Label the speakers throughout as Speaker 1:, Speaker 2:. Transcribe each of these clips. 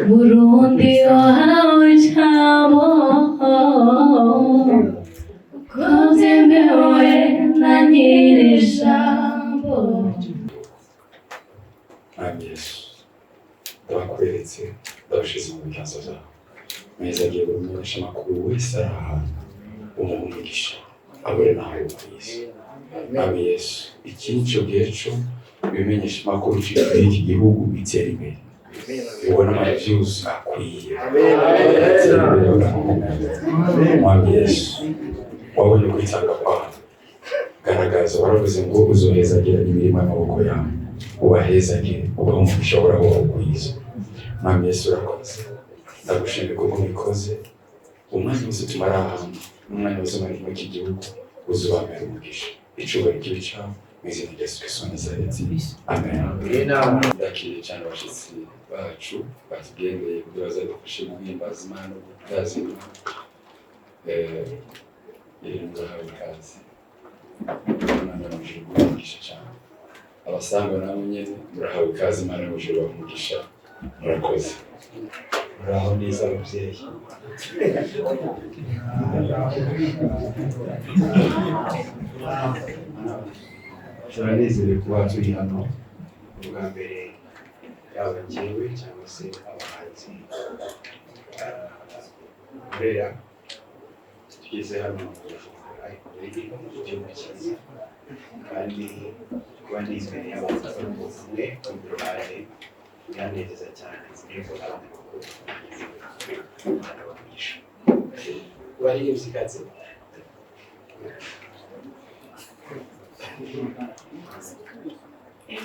Speaker 1: Burundi wahawe ijambo ko byemewe na nyir'ijambo.
Speaker 2: Mwami Yesu, ndabakweretse ndabashize mu biganza byawe. Meza agiye kumenyesha amakuru wese ari ahantu umuha umugisha abure nawe ukwisi. Mwami Yesu, iki nico gihe co bimenyesha amakuru kuri iki gihugu bitera imbere. Ubona amavyuzi akwiye. Mwami Yesu, wabonye kwitanga kwawe. Garagaza waravuze ngo uzohezagira imirimo y'amaboko yawe. Ubahezagire ubahe umugisha uhoraho ukwiza. Mwami Yesu urakoze. Ndagushimira kuko ubikoze. Umwanya wose tumara ahantu n'umwanya wose muri iki gihugu uzubambera umugisha. Icubahiro kibe cawe mu izina rya Yesu Kristo wa Nazareti. Amen. Ndakiriye cyane abashitsi bacu batugendeye kugira bazadufashe guhimbaza Imana no gutaza Imana. Irene murahawe ikaze. Imana yamuje umugisha cyane. Abasangwa namwe nyene murahawe ikaze, Imana yamuje umugisha. Murakoze. Muraho neza ababyeyi.
Speaker 3: Turanezerewe kuba turi hano ubwa mbere, yaba njyewe cyangwa se abahanzi Burera. Tugeze hano mu gihugu cyiza kandi kuba ndi imbere y'abantu umwe ku ruhande biranezeza cyane. Niyo abandi bakuru bagisha baririmbyi kazi.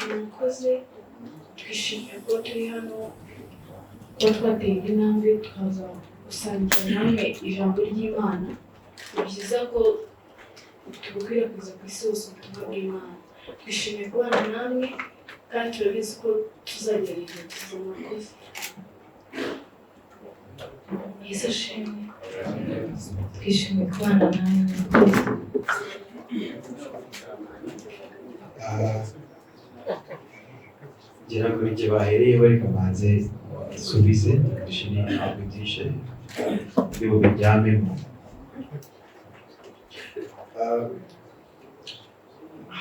Speaker 1: Murakoze, twishimiye kuba turi hano, kuba twateye intambwe tukaza gusangira namwe ijambo ry'Imana. Ni byiza ko tubukwirakwiza ku isi hose ubutumwa bw'Imana. Twishimiye kubana namwe kandi turabizi ko tuzagera igihe cyiza. Murakoze. Yesu ashimwe. Twishimiye kubana namwe.
Speaker 3: Ngira ngo igihe bahereyeho reka banze subize dushime ntabwo byinshi byo bijyamemo.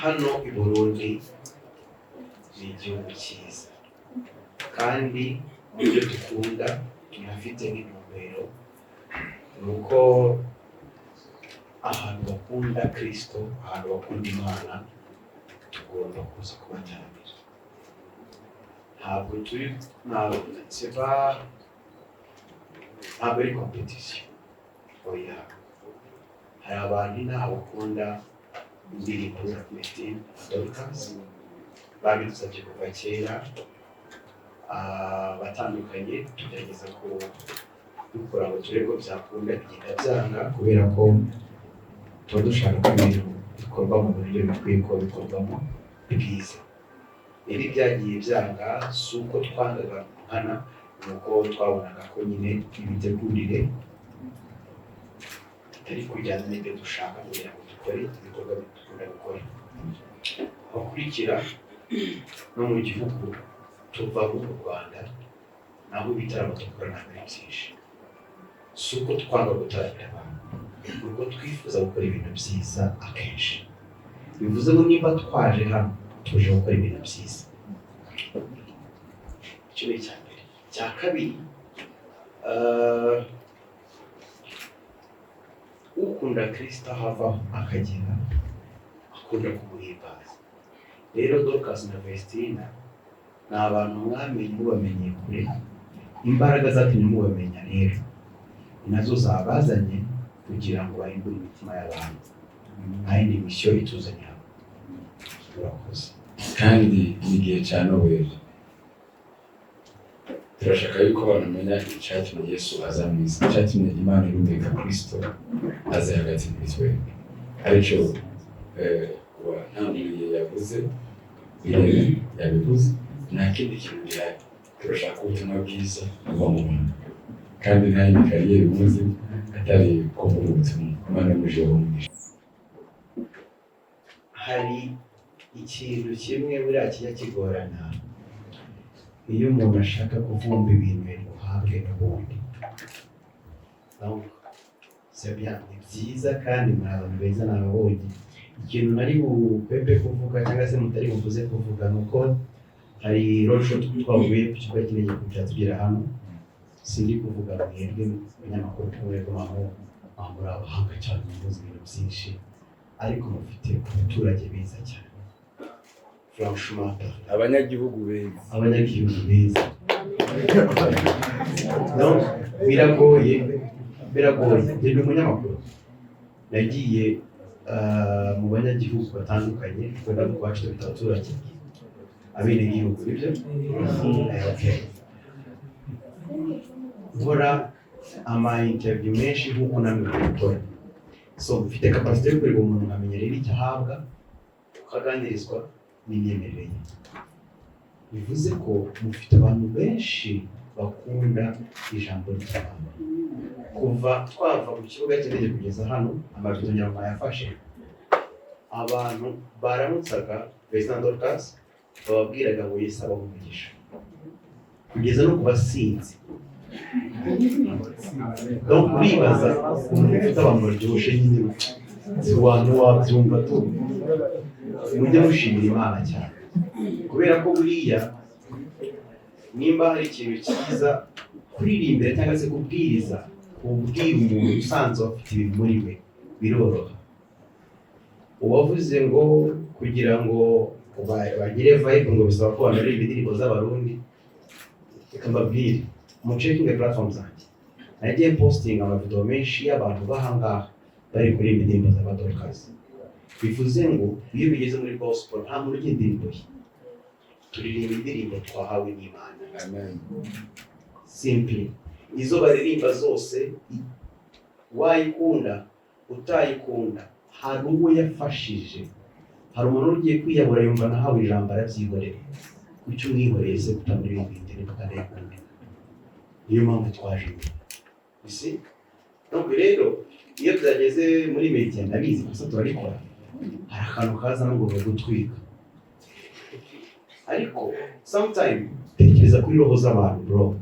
Speaker 3: Hano i Burundi ni igihugu cyiza kandi ibyo dukunda tunafite n'intumbero, ni uko ahantu bakunda Kristo, ahantu bakunda Imana, tugomba kuza kubataramira. Ntabwo turi ntabwo ari competition. Oya, hari abantu inaha bakunda indirimbo za Vestine, Dorcas, babidusabye kuva kera. Batandukanye tugerageza dukora ngo turebe ko byakunda, bigenda byanga kubera ko tuba dushaka ko ibintu bikorwa mu buryo bikwiye ko bikorwamo bwiza. Rero ibyagiye byanga si uko twangaga nkana, ni uko twabonaga ko nyine imitegurire itari kujyana n'ibyo dushaka kugira ngo dukore ibikorwa dukunda gukora. Abakurikira no mu gihugu tuvamo mu Rwanda, naho ibitaramo dukora ntabwo ari byinshi. Si uko twanga gutaramira abantu, ni uko twifuza gukora ibintu byiza akenshi. Bivuze ngo niba twaje hano tuje gukora ibintu byiza. Icyo ni icya mbere. Icya kabiri, ukunda Kristo ahavaho akagera akunda kumuhimbaza. Rero Dorcas na Vestine ni abantu mwamenye mubamenye kure, imbaraga zatumye mubamenya rero nazo zabazanye kugira ngo bahindure imitima y'abantu. Nta yindi misiyo ituzanye hano. Murakoze.
Speaker 2: Kandi n'igihe cya Noheli turashaka yuko bamenya icyatumye Yesu aza mu isi, icyatumye Imana irumika Kristo aza hagati muri twebwe, aricyo uwantangiriye yavuze, Irene yabivuze. Nta kindi kintu gihari. Turashaka ubutumwa bwiza buva mu bantu, kandi nta yindi kariyeri muzi atari kuvuga ubutumwa. Imana yamuje umugisha.
Speaker 3: Hari ikintu kimwe buriya kijya kigorana, iyo umuntu ashaka kuvumba ibintu bimuhabwe n'ubundi. C'est bien, ni byiza kandi muri abantu beza nababonye. Ikintu nari bupepe kuvuga cyangwa se mutari buvuze kuvuga nuko hari roadshow twavuye ku kigo kinini kuja tugera hano. Sindi kuvuga mwebwe abanyamakuru twebwe muri abahanga cyane muzi ibintu byinshi, ariko mufite abaturage beza cyane. Franchement,
Speaker 4: abanyagihugu beza.
Speaker 3: Abanyagihugu beza. Donc, biragoye. Ndi umunyamakuru. Nagiye mu banyagihugu batandukanye, twenda kwacu twita abaturage. Abenegihugu, nibyo? Okay. Nkora ama-interview menshi nk'uko namwe mubikora. So, mfite capacité yo kureba umuntu nkamenya rero icyo ahabwa, ukaganirizwa n'imyemerere ye. Bivuze ko mufite abantu benshi bakunda ijambo ry'Imana. Kuva twava ku kibuga cy'indege kugeza hano, amavidewo nyarwanda yafashe, abantu baramutsaga Vestine Dorcas, bababwiraga ngo Yesu abahe umugisha, kugeza no ku basinzi. Donc uribaza umuntu ufite abantu baryoshye nyine, si abantu wabyumva tu, mujye mushimira Imana cyane, kubera ko buriya nimba hari ikintu cyiza kuririmbira cyangwa se kubwiriza, kubwira umuntu usanzwe afite ibintu muri we biroroha. Uwavuze ngo kugira ngo bagire vibe ngo bisaba ko banaririmba indirimbo z'abarundi, reka mbabwire mu checking platform zanjye nagiye posting amavideo menshi y'abantu bahangaha bari kuririmba indirimbo za Dorcas. Bivuze ngo iyo bigeze muri gospel nta muntu urya indirimbo ye, turirimba indirimbo twahawe n'Imana.
Speaker 4: Amen.
Speaker 3: Simple. Izo baririmba zose, wayikunda utayikunda, hari uwo yafashije. Hari umuntu ugiye kwiyahura yumva nahawe ijambo arabyihorera, kuki umwihoreye se kutamuririmba indirimbo kandi ayikunda? Niyo mpamvu twaje. Isi donc rero iyo byageze muri media ndabizi gusa turabikora, hari akantu kaza no gutwika. Ariko sometimes tekereza kuri roho z'abantu bro.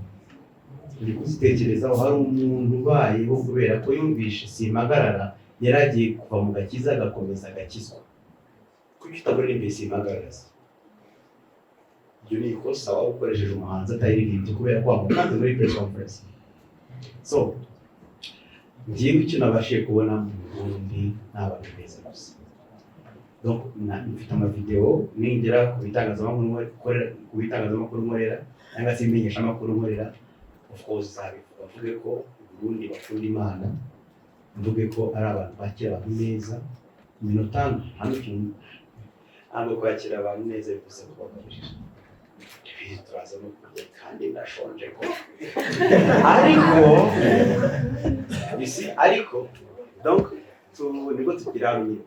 Speaker 3: Uri kuzitekerezaho, hari umuntu ubayeho kubera ko yumvishe simpagarara, yaragiye kuva mu gakiza agakomeza agakizwa. Kuki utaburirimba simpagarara? Ibyo ni ikosa waba ukoresheje umuhanzi atayiririmbye kubera ko wamukanze muri press conference. So njyewe icyo nabashije kubona mu Burundi n'abantu beza gusa. Donc mfite amavideo ningera ku bitangazamakuru nkorera cyangwa se imenyesha amakuru nkorera. Of course bavuge ko Burundi bakunda Imana, mvuge ko ari abantu bakira abantu neza. Iminota hano kintu ntabwo kwakira abantu neza bivuze ko bakabirira. Turaza no kurya kandi ndashonje ko ariko donc nibwo tugira rumwe.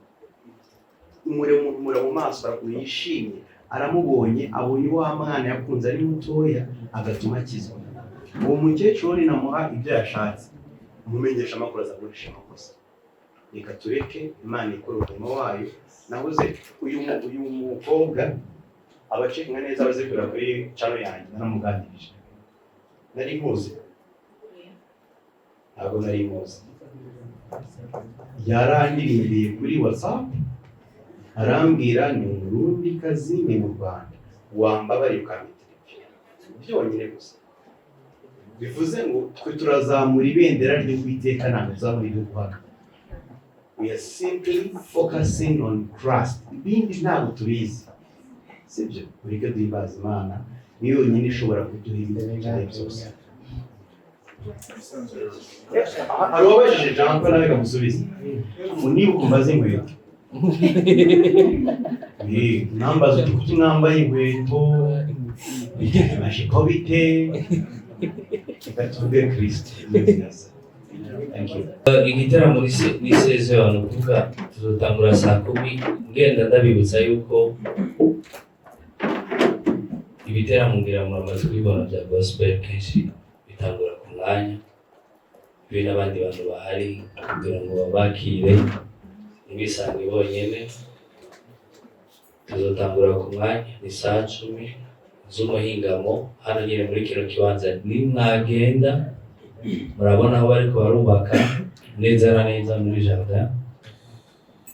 Speaker 3: Umure mu maso yishimye, aramubonye, abonye wa mwana yakunze ari mutoya agatuma akizwa. Uwo mukecuru ni namuha ibyo yashatse, umumenyesha amakuru azagurisha amakosa. Reka tureke Imana ikora umurimo wayo. Nabuze uyu mukobwa abacekinga neza bazikora kuri channel yanjye, naramuganirije. Nari muzi? Ntabwo nari muzi. Yarandirimbiye kuri WhatsApp, arambwira ni Umurundi kazi, ni mu Rwanda, wambabariye ukamitelefona. Byonyine gusa. Bivuze ngo twe turazamura ibendera ry'Uwiteka, ntabwo tuzamura iry'ubuhanga. We are simply focusing on Christ. Ibindi ntabwo tubizi. Sibyo? Ureke duhimbaza Imana, niyo yonyine ishobora kuduhimba ibintu byose. Hari uwabajije Jean Paul nawe kamusubiza. Niba ukumbaza inkweto. Nambaza uti kuki mwambaye inkweto? Bitegereje ko bite? Reka tuvuge Kristo.
Speaker 5: Igitaramo n'isezerano kuvuga tuzotangura saa 10. Ngenda ndabibutsa yuko ibiteramo ngira muramaze kubibona bya gospel kenshi bitangura ku mwanya, ibi n'abandi bantu bahari kugira ngo babakire mwisange bonyene. Tuzotangura ku mwanya ni saa 10 z'umuhingamo hano nyine muri kino kibanza. Nimwagenda murabona aho bariko barubaka neza na neza muri jardin,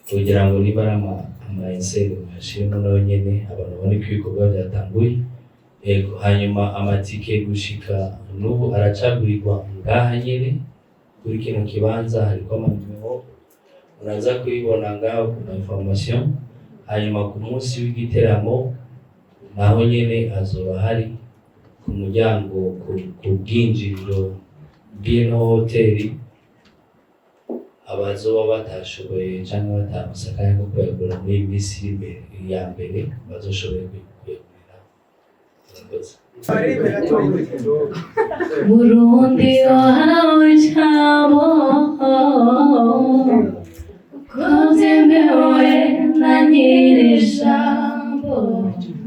Speaker 5: kugira ngo niba ari ama-enseri bashiremo nayo nyene abantu babone ko ibikorwa byatanguye. Ego, hanyuma amatike gushika n'ubu aracagurirwa ngaha nyene kuri kino kibanza, hariko amanimero muraza kubibona ngaho ku information. Hanyuma ku munsi w'igiteramo naho nyene azoba hari ku muryango ku bwinjiriro bw'ino hoteli. Abazoba batashoboye cyangwa batamusakaye ko kuyagura muri iyi minsi ya mbere bazoshoboye kuyagurira.
Speaker 1: Burundi wahawe ijambo ko byemewe na nyir'ijambo.